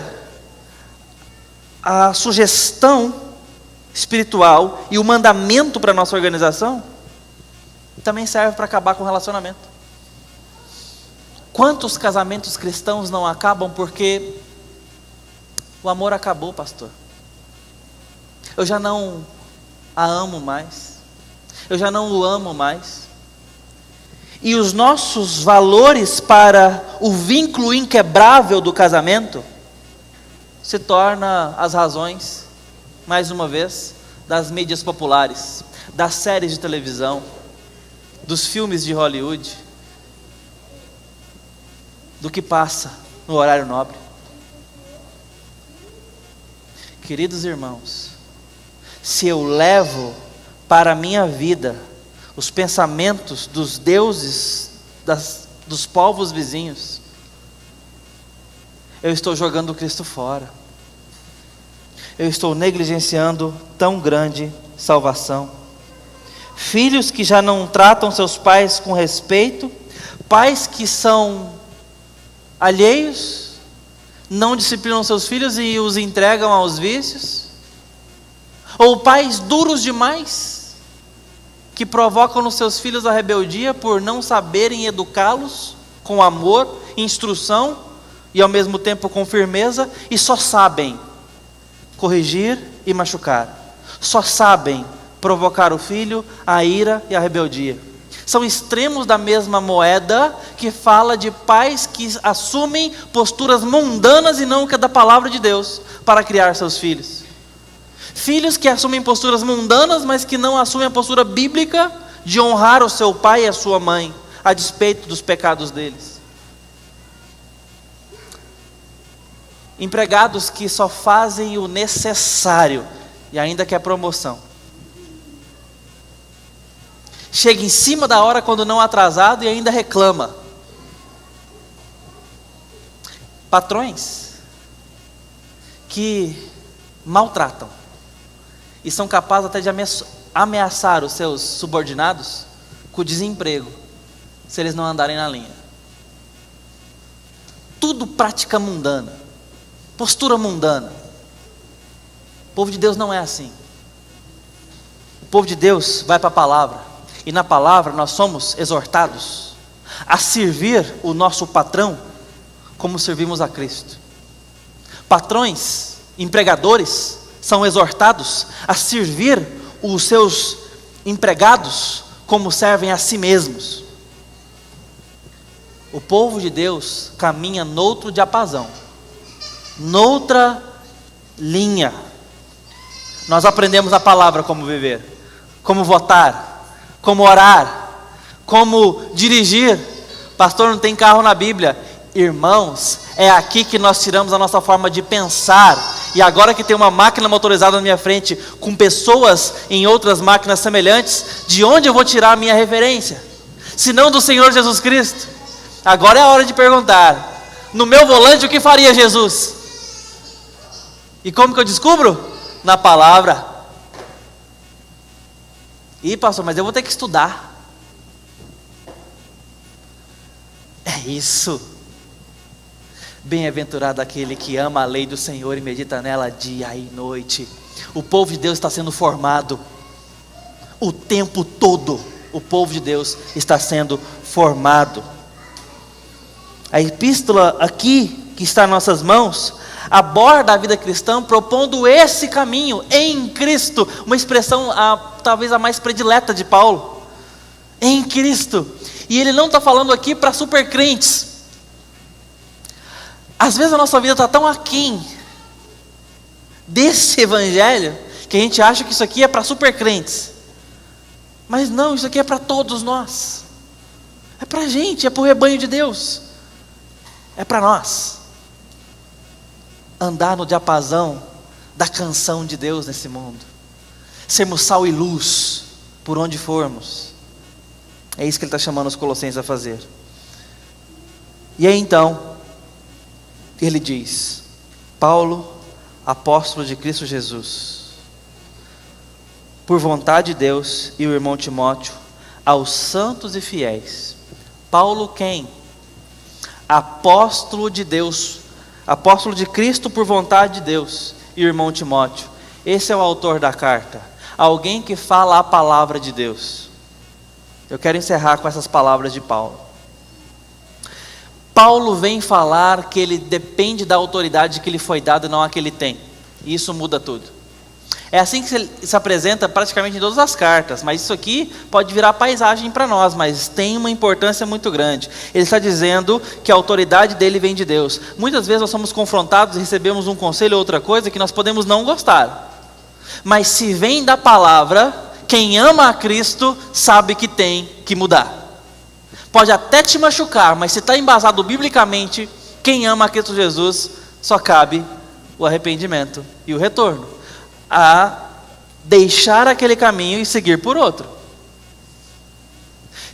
a sugestão espiritual e o mandamento para a nossa organização, também serve para acabar com o relacionamento. Quantos casamentos cristãos não acabam porque o amor acabou, pastor? Eu já não a amo mais, eu já não o amo mais. e os nossos valores para o vínculo inquebrável do casamento se torna as razões, mais uma vez, das mídias populares, das séries de televisão, dos filmes de Hollywood, do que passa no horário nobre. Queridos irmãos, se eu levo para a minha vida os pensamentos dos deuses dos povos vizinhos, eu estou jogando Cristo fora. Eu estou negligenciando tão grande salvação. Filhos que já não tratam seus pais com respeito, pais que são alheios, não disciplinam seus filhos e os entregam aos vícios, ou pais duros demais, que provocam nos seus filhos a rebeldia por não saberem educá-los com amor, instrução e ao mesmo tempo com firmeza, e só sabem corrigir e machucar, só sabem provocar o filho à ira e à rebeldia. São extremos da mesma moeda que fala de pais que assumem posturas mundanas e não que é da palavra de Deus para criar seus filhos. Filhos que assumem posturas mundanas, mas que não assumem a postura bíblica de honrar o seu pai e a sua mãe, a despeito dos pecados deles. Empregados que só fazem o necessário e ainda quer promoção. Chega em cima da hora quando não atrasado e ainda reclama. Patrões que maltratam e são capazes até de ameaçar os seus subordinados com o desemprego, se eles não andarem na linha. Tudo prática mundana, postura mundana. O povo de Deus não é assim. O povo de Deus vai para a palavra. E na palavra nós somos exortados a servir o nosso patrão como servimos a Cristo. Patrões, empregadores, são exortados a servir os seus empregados como servem a si mesmos. O povo de Deus caminha noutro diapasão, noutra linha. Nós aprendemos a palavra como viver, como votar, como orar, como dirigir. Pastor, não tem carro na Bíblia. Irmãos, é aqui que nós tiramos a nossa forma de pensar. E agora que tem uma máquina motorizada na minha frente, com pessoas em outras máquinas semelhantes, de onde eu vou tirar a minha referência? Se não do Senhor Jesus Cristo. Agora é a hora de perguntar: no meu volante o que faria Jesus? E como que eu descubro? Na palavra. Ih, pastor, mas eu vou ter que estudar. É isso. Bem-aventurado aquele que ama a lei do Senhor e medita nela dia e noite. O povo de Deus está sendo formado. O tempo todo, o povo de Deus está sendo formado. A epístola aqui, que está em nossas mãos, aborda a vida cristã propondo esse caminho em Cristo, uma expressão talvez a mais predileta de Paulo, em Cristo. E ele não está falando aqui para super crentes. Às vezes a nossa vida está tão aquém desse evangelho que a gente acha que isso aqui é para super crentes, mas não, isso aqui é para todos nós, é para a gente, é para o rebanho de Deus, é para nós andar no diapasão da canção de Deus nesse mundo, sermos sal e luz por onde formos. É isso que ele está chamando os colossenses a fazer. E aí então ele diz: Paulo, apóstolo de Cristo Jesus, por vontade de Deus, e o irmão Timóteo, aos santos e fiéis. Paulo quem? Apóstolo de Deus, apóstolo de Cristo por vontade de Deus, e o irmão Timóteo. Esse é o autor da carta, alguém que fala a palavra de Deus. Eu quero encerrar com essas palavras de Paulo. Paulo vem falar que ele depende da autoridade que lhe foi dada e não a que ele tem. E isso muda tudo. É assim que se apresenta praticamente em todas as cartas, mas isso aqui pode virar paisagem para nós, mas tem uma importância muito grande. Ele está dizendo que a autoridade dele vem de Deus. Muitas vezes nós somos confrontados e recebemos um conselho ou outra coisa que nós podemos não gostar. Mas se vem da palavra, quem ama a Cristo sabe que tem que mudar. Pode até te machucar, mas se está embasado biblicamente, quem ama a Cristo Jesus, só cabe o arrependimento e o retorno. A deixar aquele caminho e seguir por outro.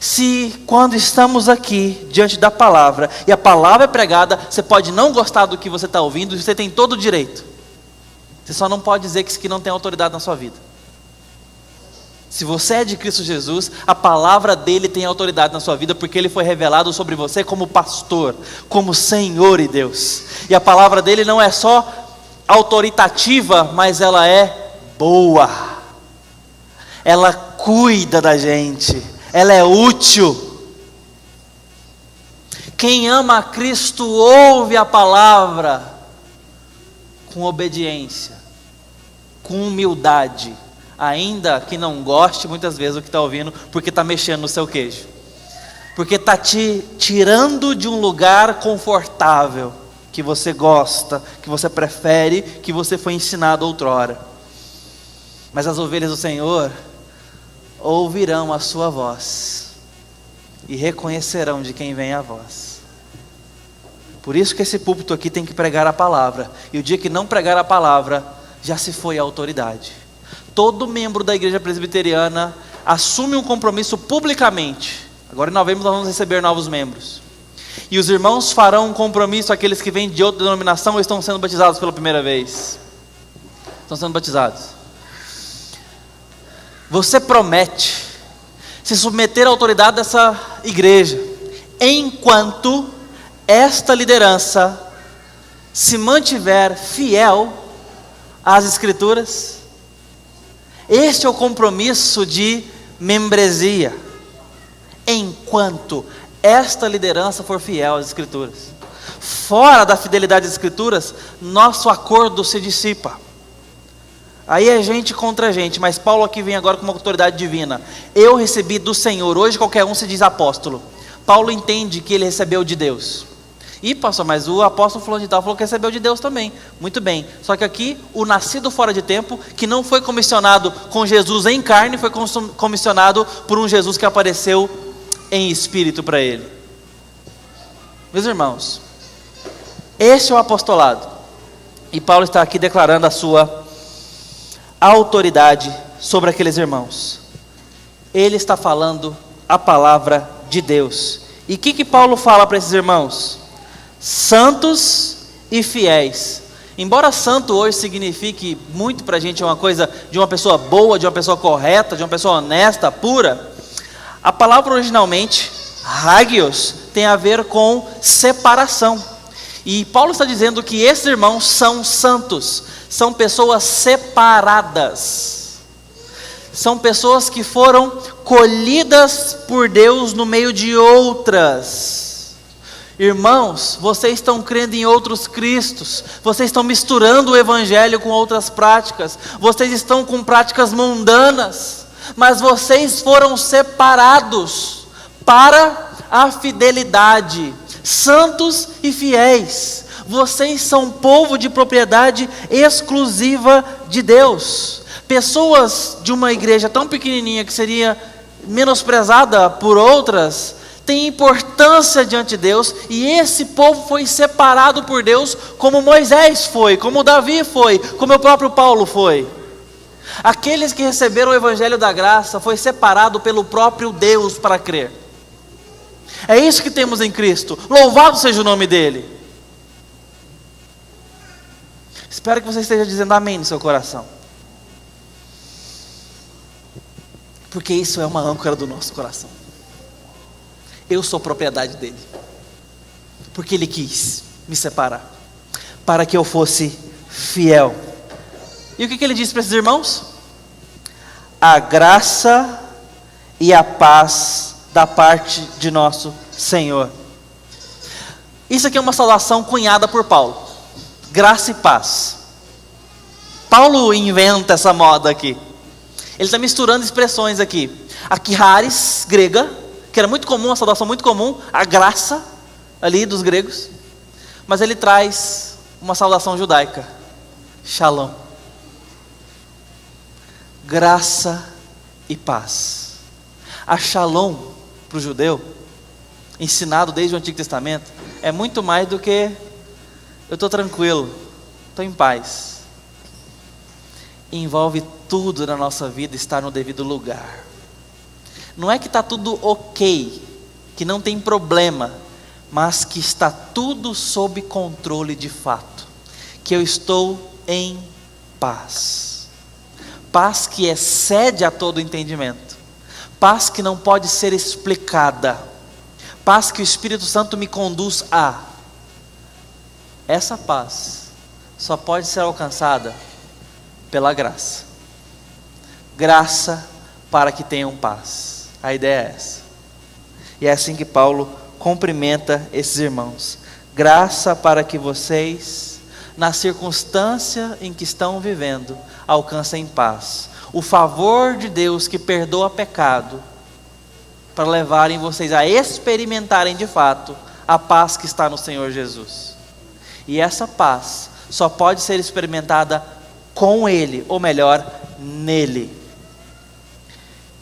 Se quando estamos aqui diante da palavra e a palavra é pregada, você pode não gostar do que você está ouvindo, você tem todo o direito. Você só não pode dizer que isso aqui não tem autoridade na sua vida. Se você é de Cristo Jesus, a palavra dele tem autoridade na sua vida, porque ele foi revelado sobre você como pastor, como Senhor e Deus. E a palavra dele não é só autoritativa, mas ela é boa. Ela cuida da gente, ela é útil. Quem ama a Cristo ouve a palavra com obediência, com humildade, ainda que não goste muitas vezes do que está ouvindo, porque está mexendo no seu queijo, porque está te tirando de um lugar confortável, que você gosta, que você prefere, que você foi ensinado outrora. Mas as ovelhas do Senhor ouvirão a sua voz e reconhecerão de quem vem a voz. Por isso que esse púlpito aqui tem que pregar a palavra, e o dia que não pregar a palavra, já se foi a autoridade. Todo membro da igreja presbiteriana assume um compromisso publicamente. Agora em novembro nós vamos receber novos membros. E os irmãos farão um compromisso, aqueles que vêm de outra denominação ou estão sendo batizados pela primeira vez. Estão sendo batizados. Você promete se submeter à autoridade dessa igreja, enquanto esta liderança se mantiver fiel às Escrituras. Este é o compromisso de membresia. Enquanto esta liderança for fiel às Escrituras. Fora da fidelidade às Escrituras, nosso acordo se dissipa. Aí é gente contra gente, mas Paulo aqui vem agora com uma autoridade divina. Eu recebi do Senhor, hoje qualquer um se diz apóstolo. Paulo entende que ele recebeu de Deus. E pastor, mas o apóstolo fulano de tal falou que recebeu de Deus também. Muito bem, só que aqui o nascido fora de tempo, que não foi comissionado com Jesus em carne, foi comissionado por um Jesus que apareceu em espírito para ele. Meus irmãos, esse é o apostolado, e Paulo está aqui declarando a sua autoridade sobre aqueles irmãos. Ele está falando a palavra de Deus. E o que Paulo fala para esses irmãos? Santos e fiéis. Embora santo hoje signifique muito para a gente uma coisa de uma pessoa boa, de uma pessoa correta, de uma pessoa honesta, pura, a palavra originalmente, hagios, tem a ver com separação. E Paulo está dizendo que esses irmãos são santos, são pessoas separadas, são pessoas que foram colhidas por Deus no meio de outras. Irmãos, vocês estão crendo em outros cristos, vocês estão misturando o evangelho com outras práticas, vocês estão com práticas mundanas, mas vocês foram separados para a fidelidade, santos e fiéis. Vocês são povo de propriedade exclusiva de Deus. Pessoas de uma igreja tão pequenininha que seria menosprezada por outras, tem importância diante de Deus, e esse povo foi separado por Deus, como Moisés foi, como Davi foi, como o próprio Paulo foi. Aqueles que receberam o evangelho da graça foi separado pelo próprio Deus para crer. É isso que temos em Cristo. Louvado seja o nome dele. Espero que você esteja dizendo amém no seu coração, porque isso é uma âncora do nosso coração. Eu sou propriedade dele, porque ele quis me separar, para que eu fosse fiel. E o que ele disse para esses irmãos? A graça e a paz da parte de nosso Senhor. Isso aqui é uma saudação cunhada por Paulo. Graça e paz. Paulo inventa essa moda aqui. Ele está misturando expressões aqui. A charis grega, que era muito comum, uma saudação muito comum, a graça ali dos gregos. Mas ele traz uma saudação judaica, shalom. Graça e paz. A shalom para o judeu, ensinado desde o Antigo Testamento, é muito mais do que eu estou tranquilo, estou em paz. Envolve tudo na nossa vida estar no devido lugar. Não é que está tudo ok, que não tem problema, mas que está tudo sob controle de fato, que eu estou em paz. Paz que excede a todo entendimento, paz que não pode ser explicada, paz que o Espírito Santo me conduz a. Essa paz só pode ser alcançada pela graça. Graça para que tenham paz. A ideia é essa. E é assim que Paulo cumprimenta esses irmãos. Graça para que vocês, na circunstância em que estão vivendo, alcancem paz. O favor de Deus que perdoa pecado, para levarem vocês a experimentarem de fato a paz que está no Senhor Jesus. E essa paz só pode ser experimentada com Ele, ou melhor, nele.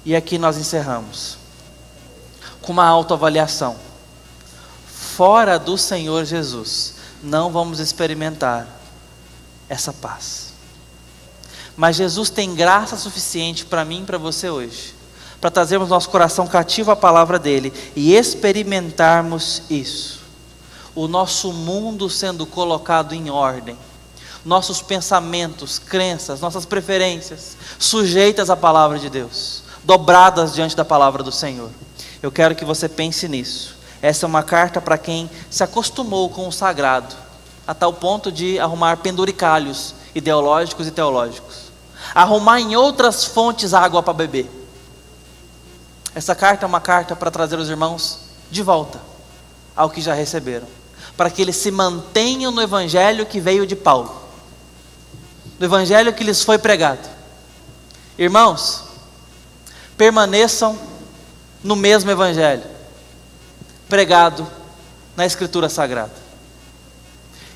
E aqui nós encerramos com uma autoavaliação. Fora do Senhor Jesus, não vamos experimentar essa paz. Mas Jesus tem graça suficiente para mim e para você hoje, para trazermos nosso coração cativo à palavra dele e experimentarmos isso. O nosso mundo sendo colocado em ordem, nossos pensamentos, crenças, nossas preferências sujeitas à palavra de Deus, dobradas diante da palavra do Senhor. Eu quero que você pense nisso. Essa é uma carta para quem se acostumou com o sagrado, a tal ponto de arrumar penduricalhos ideológicos e teológicos, arrumar em outras fontes água para beber. Essa carta é uma carta para trazer os irmãos de volta ao que já receberam, para que eles se mantenham no evangelho que veio de Paulo, no evangelho que lhes foi pregado. Irmãos, permaneçam no mesmo evangelho pregado na Escritura Sagrada.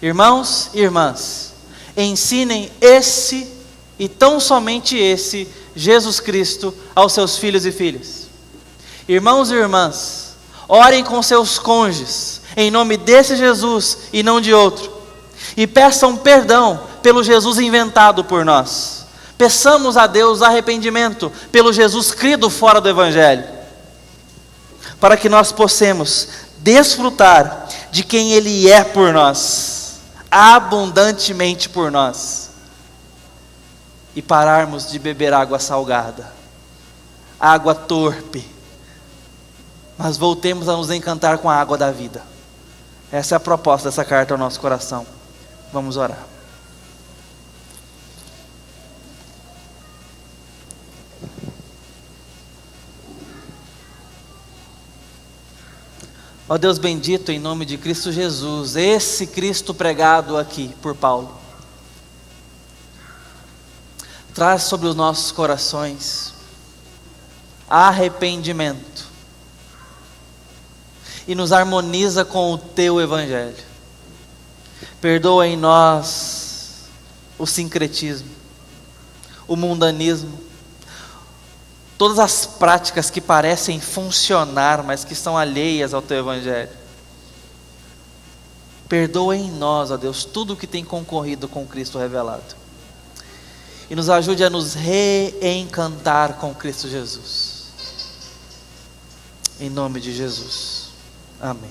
Irmãos e irmãs, ensinem esse e tão somente esse Jesus Cristo aos seus filhos e filhas. Irmãos e irmãs, orem com seus cônjuges em nome desse Jesus e não de outro, e peçam perdão pelo Jesus inventado por nós. Peçamos a Deus arrependimento pelo Jesus crido fora do evangelho, para que nós possamos desfrutar de quem Ele é por nós, abundantemente por nós, e pararmos de beber água salgada, água torpe, mas voltemos a nos encantar com a água da vida. Essa é a proposta dessa carta ao nosso coração. Vamos orar. Ó Deus bendito, em nome de Cristo Jesus, esse Cristo pregado aqui por Paulo, traz sobre os nossos corações arrependimento e nos harmoniza com o Teu Evangelho. Perdoa em nós o sincretismo, o mundanismo, todas as práticas que parecem funcionar, mas que são alheias ao Teu Evangelho. Perdoa em nós, ó Deus, tudo o que tem concorrido com Cristo revelado. E nos ajude a nos reencantar com Cristo Jesus. Em nome de Jesus. Amém.